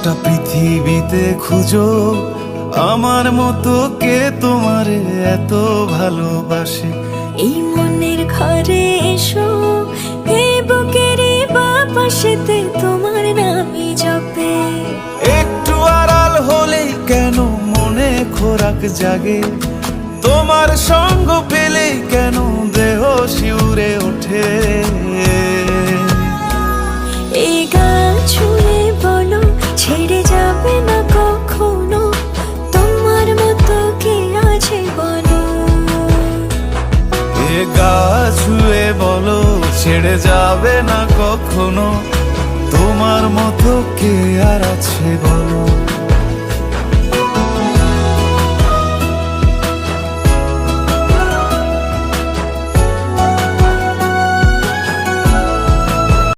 গোটা পৃথিবীতে খুঁজো আমার মতো কে তোমারে এত ভালোবাসে। এই মনের ঘরে এসো, এই বুকের বাপাশেতে তোমার নামই জপে। একটু আড়াল হলেই কেন মনে খোরাক জাগে, তোমার সঙ্গ পেলেই কেন দেহ শিউরে ওঠে। এই গা ছুঁয়ে বলো ছেড়ে যাবে না কখনো, তোমার মতো কে আছে বলো। এ গা ছুঁয়ে বলো ছেড়ে যাবে না কখনো, তোমার মতো কে আর আছে বলো।